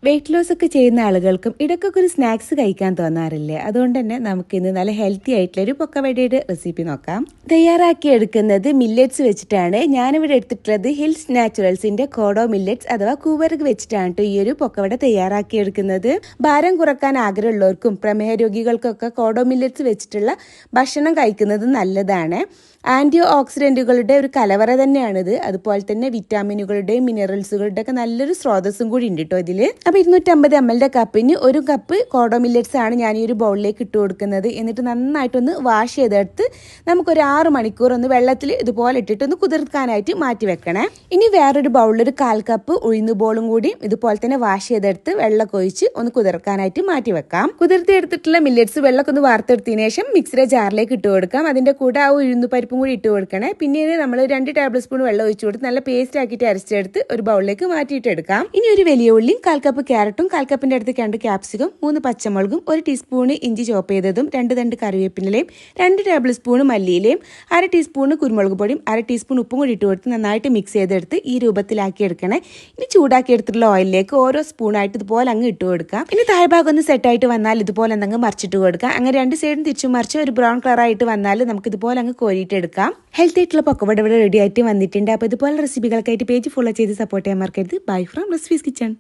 Weight loss ഒക്കെ ചെയ്യുന്ന ആളുകൾക്കും ഇടയ്ക്കൊക്കെ ഒരു സ്നാക്സ് കഴിക്കാൻ തോന്നാറില്ലേ? അതുകൊണ്ട് തന്നെ നമുക്ക് ഇന്ന് നല്ല ഹെൽത്തി ആയിട്ടുള്ള ഒരു പൊക്കവടയുടെ റെസിപ്പി നോക്കാം. തയ്യാറാക്കി എടുക്കുന്നത് മില്ലറ്റ്സ് വെച്ചിട്ടാണ്. ഞാനിവിടെ എടുത്തിട്ടുള്ളത് ഹിൽസ് നാച്ചുറൽസിന്റെ കോഡോ മില്ലറ്റ്സ് അഥവാ കൂവരക് വെച്ചിട്ടാണ് ഈ ഒരു പൊക്കവട തയ്യാറാക്കി എടുക്കുന്നത്. ഭാരം കുറക്കാൻ ആഗ്രഹമുള്ളവർക്കും പ്രമേഹ രോഗികൾക്കൊക്കെ കോഡോ മില്ലറ്റ്സ് വെച്ചിട്ടുള്ള ഭക്ഷണം കഴിക്കുന്നത് നല്ലതാണ്. ആന്റി ഓക്സിഡന്റുകളുടെ ഒരു കലവറ തന്നെയാണിത്. അതുപോലെ തന്നെ വിറ്റാമിനുകളുടെയും മിനറൽസുകളുടെ ഒക്കെ നല്ലൊരു സ്രോതസ്സും കൂടി ഉണ്ട് കേട്ടോ ഇതില്. അപ്പോൾ 250 ml കപ്പിന് 1 കപ്പ് കോഡോ മില്ലറ്റ്സ് ആണ് ഞാൻ ഈ ഒരു ബൗളിലേക്ക് ഇട്ട് കൊടുക്കുന്നത്. എന്നിട്ട് നന്നായിട്ടൊന്ന് വാഷ് ചെയ്തെടുത്ത് നമുക്കൊരു 6 മണിക്കൂർ ഒന്ന് വെള്ളത്തിൽ ഇതുപോലെ ഇട്ടിട്ട് ഒന്ന് കുതിർക്കാനായിട്ട് മാറ്റി വെക്കണേ. ഇനി വേറൊരു ബൗളിൽ ഒരു 1/4 കപ്പ് ഉഴുന്ന് ബോളും കൂടി ഇതുപോലെ തന്നെ വാഷ് ചെയ്തെടുത്ത് വെള്ളമൊക്കെ ഒഴിച്ച് ഒന്ന് കുതിർക്കാനായിട്ട് മാറ്റി വെക്കാം. കുതിർത്തി എടുത്തിട്ടുള്ള മില്ലറ്റ്സ് വെള്ളമൊക്കെ ഒന്ന് വാർത്തെടുത്തതിന് ശേഷം മിക്സിയുടെ ജാറിലേക്ക് ഇട്ട് കൊടുക്കാം. അതിന്റെ കൂടെ ആ ഉഴുന്ന് പരിപ്പും കൂടി ഇട്ട് കൊടുക്കണേ. പിന്നീട് നമ്മൾ 2 ടേബിൾ സ്പൂൺ വെള്ളം ഒഴിച്ചു കൊടുത്ത് നല്ല പേസ്റ്റ് ആക്കിയിട്ട് അരച്ചെടുത്ത് ഒരു ബൗളിലേക്ക് മാറ്റിയിട്ട് എടുക്കാം. ഇനി ഒരു വലിയ ഉള്ളിയും 1/4 കപ്പ് ക്യാരറ്റും 1/4 കപ്പിന്റെ അടുത്ത് 2 ക്യാപ്സിക്കും 3 പച്ചമുളകും 1 ടീസ്പൂൺ ഇഞ്ചി ചോപ്പ് ചെയ്തതും 2 തണ്ട് കറിവേപ്പിലയും 2 ടേബിൾ സ്പൂൺ മല്ലിയിലയും 1/2 ടീസ്പൂൺ കുരുമുളക് പൊടിയും 1/2 ടീസ്പൂൺ ഉപ്പും കൂടി ഇട്ട് കൊടുത്ത് നന്നായിട്ട് മിക്സ് ചെയ്തെടുത്ത് ഈ രൂപത്തിലാക്കി എടുക്കണേ. ഇനി ചൂടാക്കി എടുത്തിട്ടുള്ള ഓയിലിലേക്ക് ഓരോ സ്പൂണായിട്ട് ഇതുപോലെ അങ്ങ് ഇട്ട് കൊടുക്കാം. ഇനി താഴ്ഭാഗം ഒന്ന് സെറ്റായിട്ട് വന്നാൽ ഇതുപോലെ എന്തെങ്കിലും മറിച്ചിട്ട് കൊടുക്കാം. അങ്ങനെ 2 സൈഡും തിരിച്ചു മറിച്ച് ഒരു ബ്രൗൺ കളർ ആയിട്ട് വന്നാൽ നമുക്ക് ഇതുപോലെ അങ്ങ് കോരിയിട്ട് എടുക്കാം. ഹെൽത്തി ആയിട്ടുള്ള പൊക്കവട ഇവിടെ റെഡി ആയിട്ട് വന്നിട്ടുണ്ട്. അപ്പോൾ ഇതുപോലെ റെസിപ്പികൾക്കായിട്ട് പേജ് ഫോളോ ചെയ്ത് സപ്പോർട്ട് ചെയ്യാൻ മറക്കരുത്. Bye from recipes kitchen.